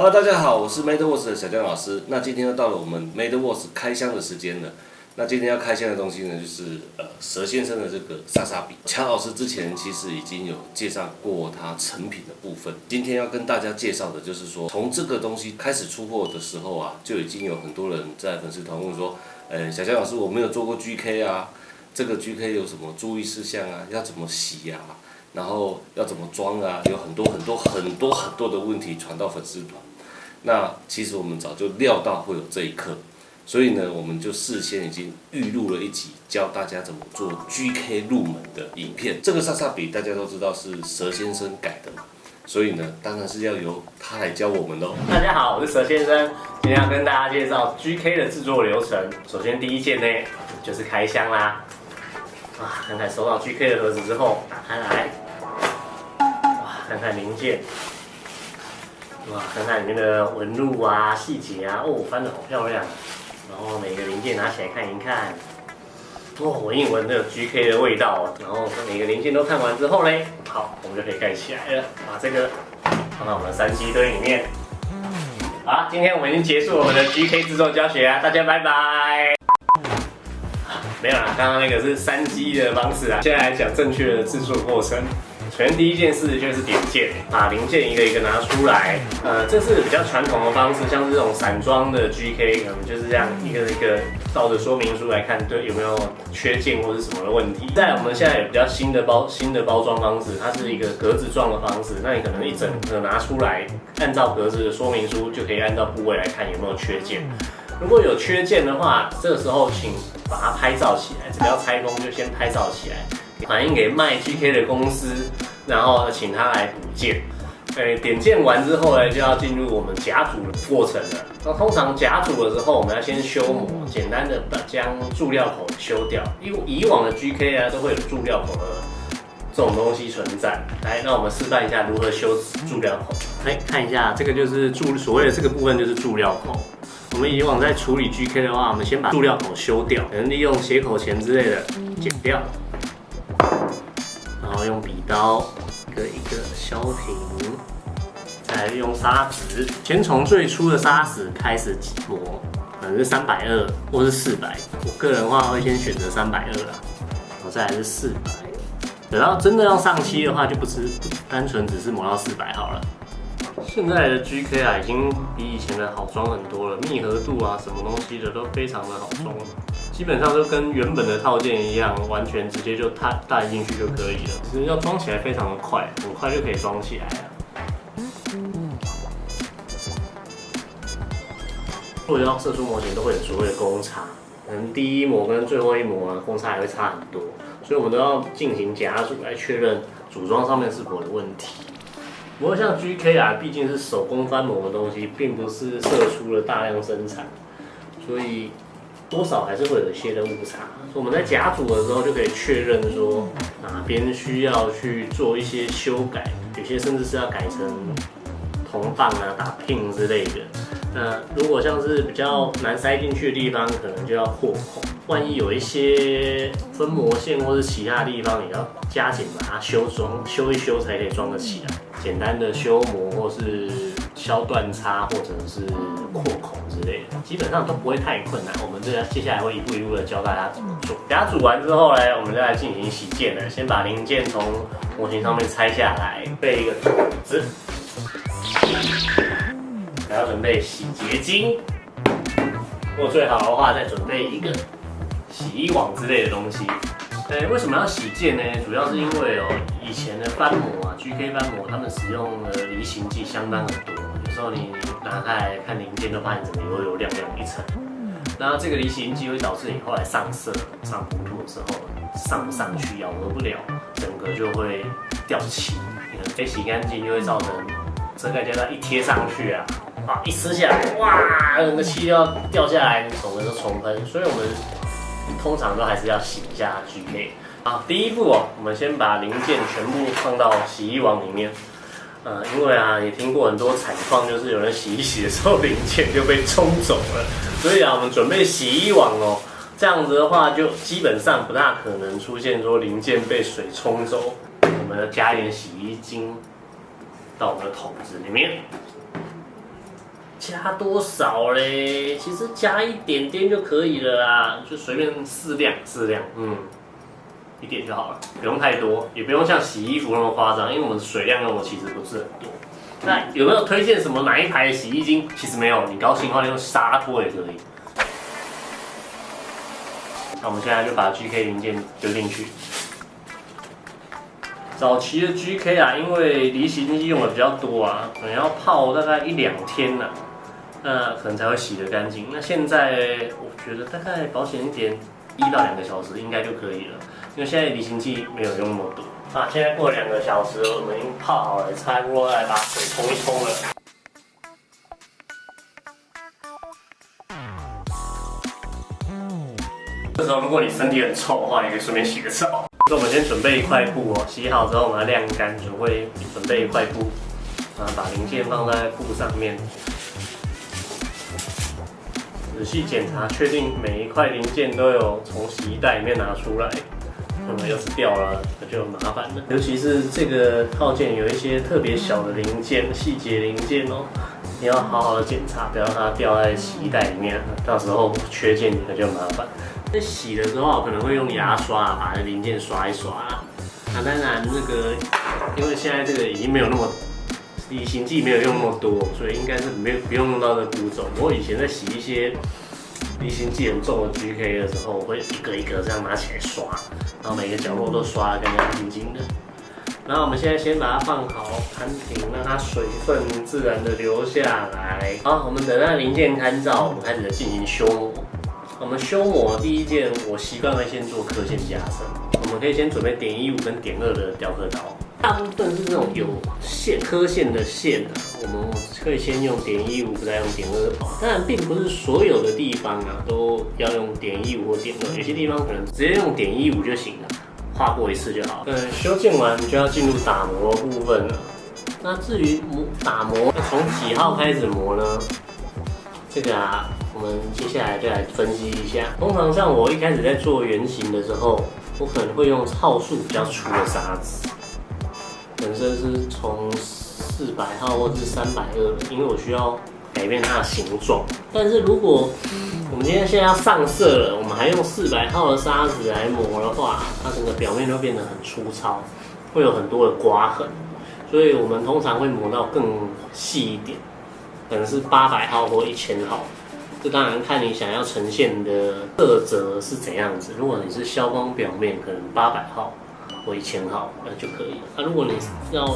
Hello， 大家好，我是 MadeWorks 的小江老师。那今天又到了我们 MadeWorks 开箱的时间了。那今天要开箱的东西呢，就是佘先生的这个莎莎笔。强老师之前其实已经有介绍过他成品的部分。今天要跟大家介绍的就是说，从这个东西开始出货的时候啊，就已经有很多人在粉丝团问说，小江老师，我没有做过 GK 啊，这个 GK 有什么注意事项啊？要怎么洗啊？然后要怎么装啊？有很多的问题传到粉丝团。那其实我们早就料到会有这一刻，所以呢，我们就事先已经预录了一集教大家怎么做 GK 入门的影片。这个莎莎笔大家都知道是佘先生改的嘛，所以呢，当然是要由他来教我们喽。大家好，我是佘先生，今天要跟大家介绍 GK 的制作流程。首先第一件呢，就是开箱啦。哇，看看收到 GK 的盒子之后，打开来，哇，看看零件。哇，看看里面的纹路啊、细节啊，哦，翻得好漂亮。然后每个零件拿起来看一看，哦，闻一闻那个 GK 的味道。然后每个零件都看完之后嘞，好，我们就可以盖起来了。把这个放到我们的3G 堆里面。好，今天我们已经结束我们的 GK 制作教学啊，大家拜拜。没有啦，刚刚那个是3G 的方式啊，现在来讲正确的制作过程。首先第一件事就是点件，把零件一个一个拿出来。这是比较传统的方式，像是这种散装的 GK， 可能就是这样一个一个照着说明书来看，对有没有缺件或是什么的问题。在我们现在有比较新的包装方式，它是一个格子状的方式，那你可能一整个拿出来，按照格子的说明书就可以按照部位来看有没有缺件。如果有缺件的话，这个时候请把它拍照起来，只要拆封就先拍照起来。反映给卖 GK 的公司，然后请他来补件。点件完之后呢，就要进入我们夹组的过程了。那通常夹组的时候，我们要先修模，简单的将注料口修掉。以往的 GK 啊，都会有注料口的这种东西存在。来，那我们示范一下如何修注料口。来看一下，这个就是所谓的这个部分就是注料口。我们以往在处理 GK 的话，我们先把注料口修掉，可能利用斜口钳之类的剪掉。然后用笔刀一个一个削平，再来用砂纸，先从最初的砂纸开始磨，可能是320或是400，我个人的话会先选择320啦，然后再来是400，等到真的要上漆的话，就不单纯只是磨到400好了。现在的 GK 啊，已经比以前的好装很多了，密合度啊，什么东西的都非常的好装，基本上就跟原本的套件一样，完全直接就带进去就可以了。其实要装起来非常的快，很快就可以装起来了。如果要射出模型，都会有所谓的公差，可能第一模跟最后一模啊，公差还会差很多，所以我们都要进行夹组来确认组装上面是否有问题。不过像 GK 啊，毕竟是手工翻模的东西，并不是射出了大量生产，所以多少还是会有一些的误差。所以我们在夹组的时候就可以确认说哪边需要去做一些修改，有些甚至是要改成铜棒啊、打pin之类的。那如果像是比较难塞进去的地方，可能就要扩孔。万一有一些分模线或是其他地方，也要加紧把它修一修才可以装得起来。简单的修模或是削断差或者是扩孔之类的，基本上都不会太困难。我们接下来会一步一步的教大家怎么做。夹组完之后呢，我们再来进行洗件了。先把零件从模型上面拆下来，备一个桶子，还要准备洗洁精。如果最好的话，再准备一个洗衣网之类的东西。为什么要洗件呢？主要是因为以前的翻模啊 ，GK 翻模，他们使用的离型剂相当的多，有时候你拿开来看零件，都发现整个油亮亮一层。那这个离型剂会导致你后来上色、上补涂的时候上不上去，咬合不了，整个就会掉漆。你可能被洗干净，就会造成遮盖胶带一贴上去啊，一撕下来，哇，整个漆就要掉下来，你整个就重喷。所以我们通常都还是要洗一下 GK。好，第一步我们先把零件全部放到洗衣网里面。因为啊，也听过很多惨况，就是有人洗一洗的时候零件就被冲走了，所以啊，我们准备洗衣网哦。这样子的话，就基本上不大可能出现说零件被水冲走。我们要加一点洗衣精到我们的桶子里面。加多少嘞？其实加一点点就可以了啦，就随便适量，一点就好了，不用太多，也不用像洗衣服那么夸张，因为我们水量用的其实不是很多。那有没有推荐什么哪一排洗衣精？其实没有，你高兴的话用沙拖也可以。那我们现在就把 GK 零件丢进去。早期的 GK 啊，因为离洗剂用的比较多啊，可能要泡大概1-2天啊，那可能才会洗得干净。那现在我觉得大概保险一点，1到2个小时应该就可以了，因为现在离洗剂没有用那么多。啊，现在过了2个小时，我们已经泡好了，差不多来把水冲一冲了。这时候如果你身体很臭的话，你可以顺便洗个澡。那我们先准备一块布哦，洗好之后我们要晾干，准备一块布，把零件放在布上面，仔细检查，确定每一块零件都有从洗衣袋里面拿出来。要是掉了，那就麻烦了。尤其是这个套件有一些特别小的零件、细节零件哦，你要好好的检查，不要让它掉在洗衣袋里面，到时候缺件那就麻烦。在洗的时候可能会用牙刷把零件刷一刷啦。当然因为现在这个已经没有那么离型剂没有用那么多，所以应该是不用用到这个步骤。不过以前在洗一些离型剂很重的 GK 的时候，我会一个一个这样拿起来刷，然后每个角落都刷得干干净净的。然后我们现在先把它放好，摊平，让它水分自然的流下来。好，我们等它零件干燥，我们开始进行修磨。我们修磨第一件，我习惯会先做刻线加深。我们可以先准备.15跟.2的雕刻刀，大部分是那种有刻线的线啊，我们可以先用.15，再用.2跑。当然，并不是所有的地方啊都要用.15或.2，有些地方可能直接用.15就行了，画过一次就好。修建完就要进入打磨的部分了。那至于打磨从几号开始磨呢？这个啊，我们接下来就来分析一下。通常像我一开始在做圆形的时候，我可能会用号数比较粗的砂纸，本身是从400号或是320的，因为我需要改变它的形状。但是如果我们现在要上色了，我们还用400号的砂纸来磨的话，它整个表面都变得很粗糙，会有很多的刮痕，所以我们通常会磨到更细一点。可能是800号或1000号，这当然看你想要呈现的色泽是怎样子。如果你是消光表面，可能800号或1000号就可以了。那如果你要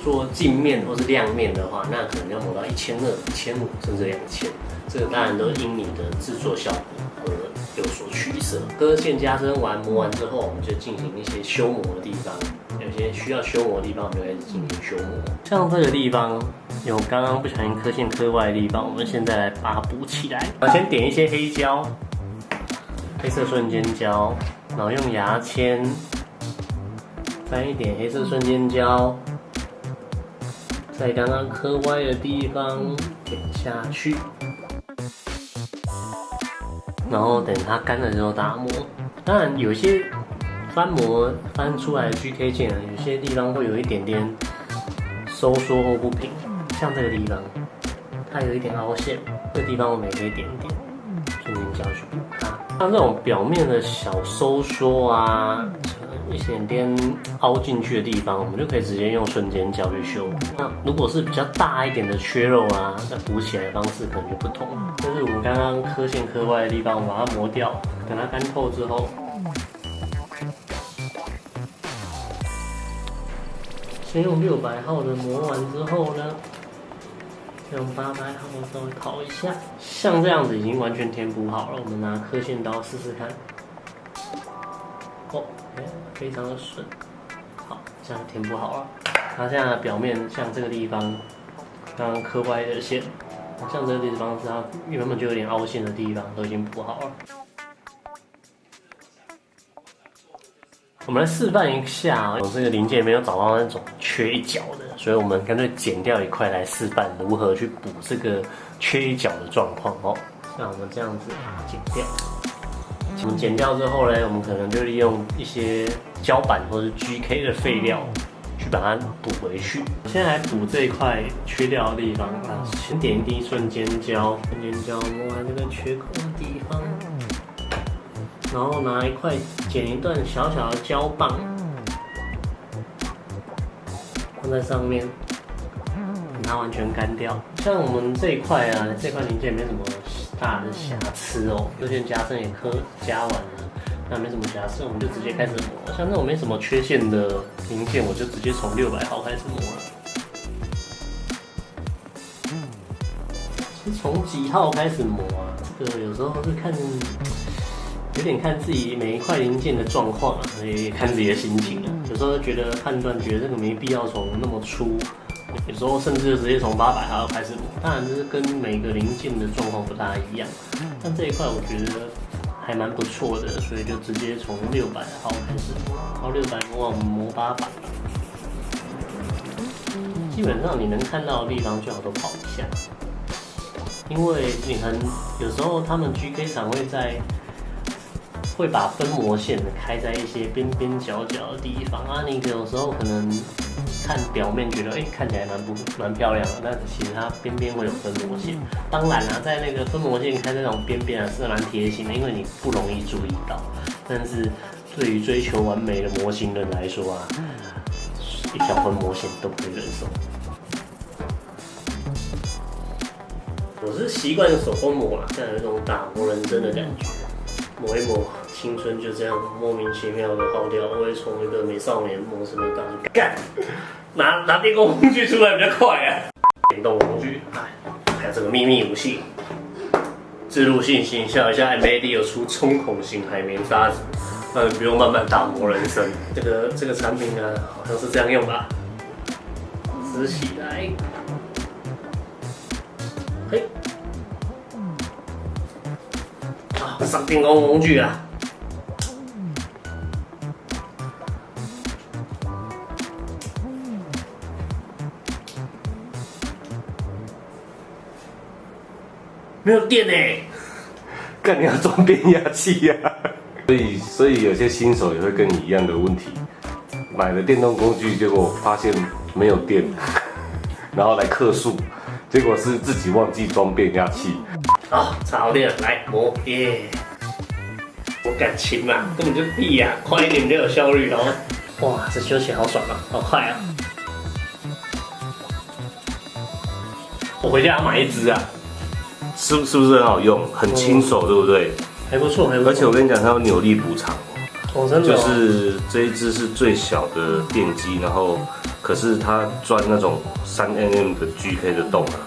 做镜面或是亮面的话，那可能要磨到1200、1500甚至2000。这个当然都因你的制作效果而有所取舍。刻线加深完磨完之后，我们就进行一些修磨的地方。有些需要修磨的地方，我们就开始进行修磨。像这个地方有刚刚不小心刻线刻歪的地方，我们现在来把它补起来。先点一些黑胶、黑色瞬间胶，然后用牙签翻一点黑色瞬间胶，在刚刚刻歪的地方点下去，然后等它干了之后打磨。当然有些翻出来的 GK 件，有些地方会有一点点收缩或不平，像这个地方，它有一点凹陷，这个地方我们也可以点一点，瞬间胶去补它。像这种表面的小收缩啊，一点点凹进去的地方，我们就可以直接用瞬间胶去修补。那如果是比较大一点的缺肉啊，那补起来的方式可能就不同。就是我们刚刚刻线刻歪的地方，我们把它磨掉，等它干透之后。先用600号的磨完之后呢，用800号稍微烤一下，像这样子已经完全填补好了。我们拿刻线刀试试看，非常的顺，好，这样填补好了。它现在的表面像这个地方，刚刚刻歪的线，像这个地方是它原本就有点凹陷的地方，都已经补好了。我们来示范一下，我这个零件没有找到那种缺一角的，所以我们干脆剪掉一块来示范如何去补这个缺一角的状况哦。像我们这样子剪掉，我们剪掉之后呢，我们可能就利用一些胶板或是 GK 的废料去去把它补回去。现在来补这一块缺掉的地方啊，先点一滴瞬间胶，摸完这个缺口的地方，然后拿一块剪一段小小的胶棒放在上面，等它完全干掉。像我们这一块啊，这块零件没什么大的瑕疵哦，这件夹层也加完了。那没什么瑕疵，我们就直接开始磨。像这种没什么缺陷的零件，我就直接从600号开始磨了。是从几号开始磨啊？这个有时候是看，有点看自己每一块零件的状况啊，也看自己的心情啊。有时候觉得判断觉得这个没必要从那么粗，有时候甚至就直接从800号开始磨。当然这是跟每个零件的状况不大一样，但这一块我觉得还蛮不错的，所以就直接从600号开始磨，然后600磨完我们磨800，基本上你能看到的地方最好都跑一下，因为有时候他们 GK 厂会把分模线开在一些边边角角的地方啊，你有时候可能看表面觉得看起来蛮漂亮的，但是其实它边边会有分模线。当然啊，在那个分模线开在那种边边啊是蛮贴心的，因为你不容易注意到。但是对于追求完美的模型人来说啊，一条分模线都不可以忍受。我是习惯手工磨啦，但有一种打磨人生的感觉，磨一磨。青春就这样莫名其妙的耗掉，我会从一个美少年磨成了大叔。干，拿电工工具出来比较快啊！电动工具，还有这个秘密武器，置入性行销一下 ，MAD 有出冲孔型海绵砂纸，那你不用慢慢打磨人生。这个产品呢，好像是这样用吧？撕起来，嘿，上电工工具啊！没有电欸，干你要装变压器呀！所以有些新手也会跟你一样的问题，买了电动工具，结果发现没有电，然后来客诉，结果是自己忘记装变压器。好，插好电了，来磨耶！我感情嘛，根本就屁呀，快一点比较有效率哦。哇，这修起来好爽啊，好快啊！我回家要买一支啊。是不是很好用，很轻手，对不对？还不错，还不错。而且我跟你讲，它有扭力补偿哦，真的、哦。就是这一支是最小的电机，然后可是它钻那种3mm 的 GK 的洞啊，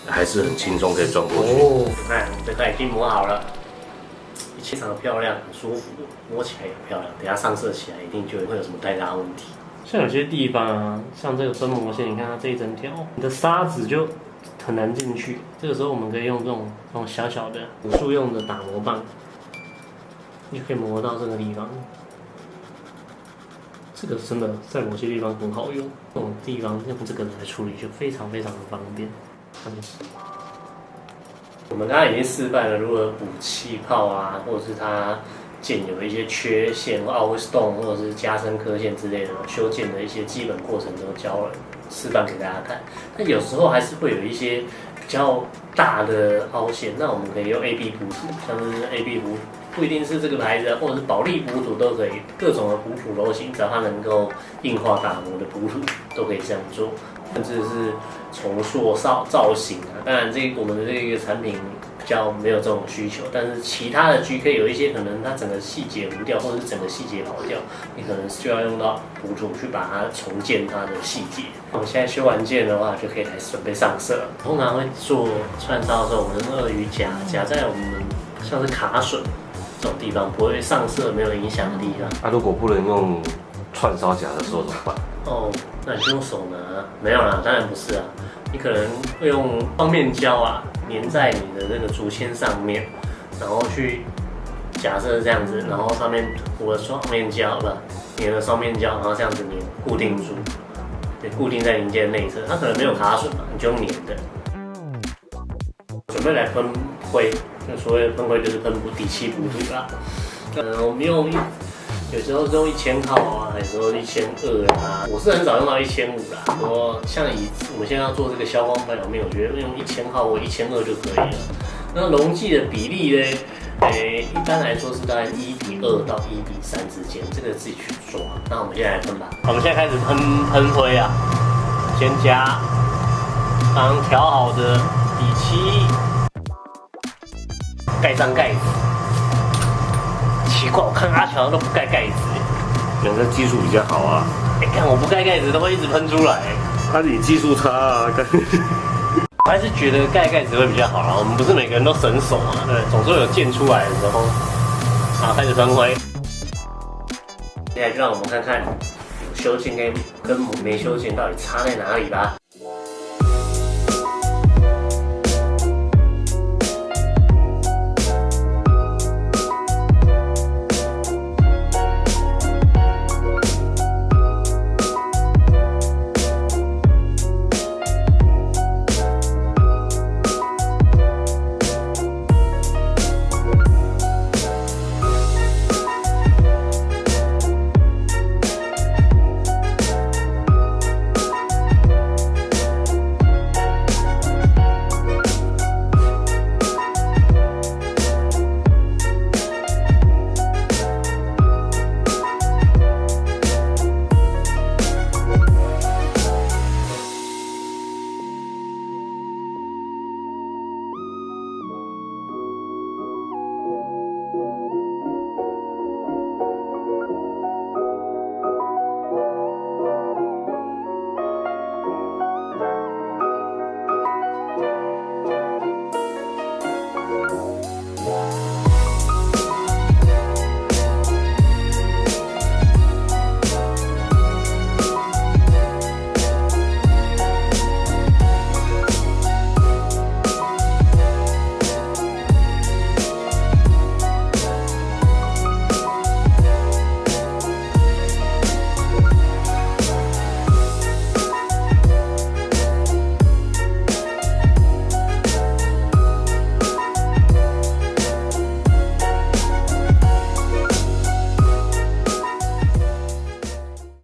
还是很轻松可以钻过去。哦，看这块已经磨好了，非常的漂亮，很舒服，摸起来也漂亮。等下上色起来一定就会有什么太大问题。像有些地方啊，像这个分模线，你看它这一整条，你的砂纸就很难进去，这个时候我们可以用这种小小的辅助用的打磨棒，就可以磨到这个地方。这个真的在某些地方很好用，这种地方用这个来处理就非常的方便。我们刚刚已经示范了如何补气泡啊，或者是它件有一些缺陷、凹洞或者是加深刻线之类的修件的一些基本过程都教了。示范给大家看，但有时候还是会有一些比较大的凹陷，那我们可以用 AB 补土，像是 AB 补土，不一定是这个牌子，或者是保利补土都可以，各种的补土都行，只要它能够硬化打磨的补土都可以这样做，甚至是重塑造型啊。当然，我们的这个产品比较没有这种需求，但是其他的 GK 有一些可能它整个细节糊掉，或者是整个细节跑掉，你可能就要用到补土去把它重建它的细节。我们现在修完件的话，就可以来准备上色。通常会做串烧的时候，我们用鳄鱼夹在我们像是卡榫这种地方，不会上色没有影响的地方。那如果不能用串烧夹的时候怎么办？哦，那你就用手拿？没有啦，当然不是啊。你可能会用双面胶啊，粘在你的这个竹签上面，然后去假设这样子，然后上面涂了双面胶，粘了双面胶，然后这样子粘固定住，对，固定在零件内侧。它可能没有卡榫嘛，你就用粘的。准备来喷灰，那所谓的喷灰就是喷底气补土啦。我们用有时候用1000号啊，有时候1200啊，我是很少用到1500啦。不过像我们现在要做这个消光表面，我觉得用1000号或1200就可以了。那溶剂的比例呢？一般来说是大概1:2到1:3之间，这个自己去抓。那我们现在来喷吧。我们现在开始喷灰啊，先加刚调好的底漆，盖上盖子。奇怪，我看阿强都不盖盖子，人家技术比较好啊。看我不盖盖子都会一直喷出来。你技术差啊，我还是觉得盖盖子会比较好啦，我们不是每个人都神手嘛，对，总是有溅出来的时候。好，开始喷灰。现在就让我们看看有修剪跟没修剪到底差在哪里吧。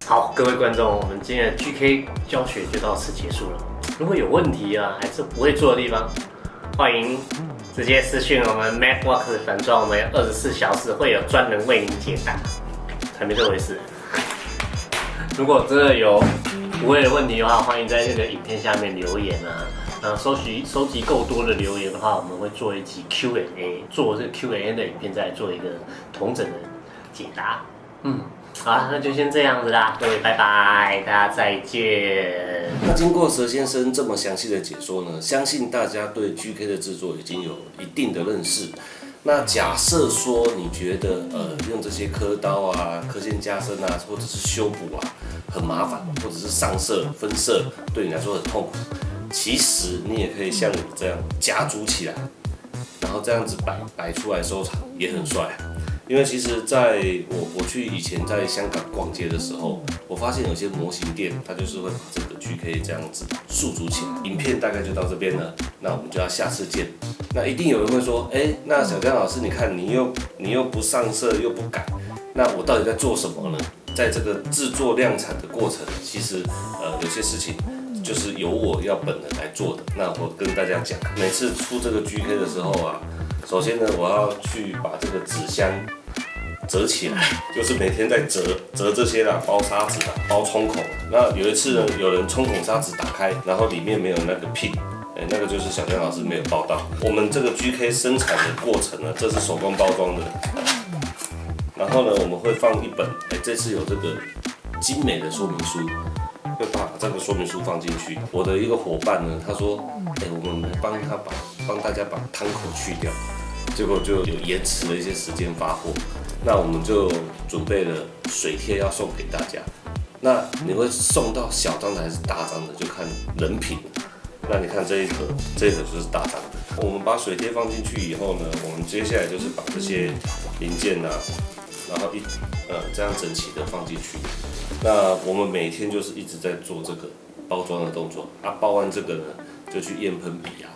好，各位观众，我们今天的 GK 教学就到此结束了。如果有问题啊，还是不会做的地方，欢迎直接私讯我们 MacWorks 粉专，我们24小时会有专人为您解答，才没这回事。如果真的有不会的问题的话，欢迎在这个影片下面留言啊。收集够多的留言的话，我们会做一集 Q&A， 做这个 Q&A 的影片，再做一个统整的解答。好啦，那就先这样子啦，各位拜拜，大家再见。那经过佘先生这么详细的解说呢，相信大家对 GK 的制作已经有一定的认识。那假设说你觉得用这些刻刀啊、刻线加深啊，或者是修补啊很麻烦，或者是上色分色对你来说很痛苦，其实你也可以像我这样夹组起来，然后这样子摆出来收藏也很帅。因为其实在我去以前在香港逛街的时候，我发现有些模型店，它就是会把这个 GK 这样子束组起来。影片大概就到这边了，那我们就要下次见。那一定有人会说，那小江老师，你看你又不上色又不改，那我到底在做什么呢？在这个制作量产的过程，其实有些事情就是由我要本人来做的。那我跟大家讲，每次出这个 GK 的时候啊，首先呢，我要去把这个纸箱折起来，就是每天在折这些啦，包砂纸啊，包冲孔。那有一次呢，有人冲孔砂纸打开，然后里面没有那个 pin，那个就是小江老师没有报到。我们这个 GK 生产的过程呢，这是手工包装的。然后呢，我们会放一本，这次有这个精美的说明书，会把这个说明书放进去。我的一个伙伴呢，他说，我们帮大家把汤口去掉，结果就有延迟了一些时间发货。那我们就准备了水贴要送给大家。那你会送到小张的还是大张的，就看人品。那你看这一盒就是大张的。我们把水贴放进去以后呢，我们接下来就是把这些零件啊，然后这样整齐的放进去。那我们每天就是一直在做这个包装的动作啊，包完这个呢，就去验喷笔啊，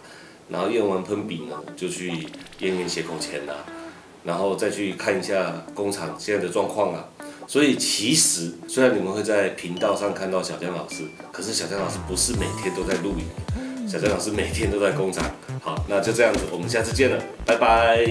然后验完喷笔呢，就去验血口钳啊。然后再去看一下工厂现在的状况啊，所以其实虽然你们会在频道上看到小江老师，可是小江老师不是每天都在录影，小江老师每天都在工厂。好，那就这样子，我们下次见了，拜拜。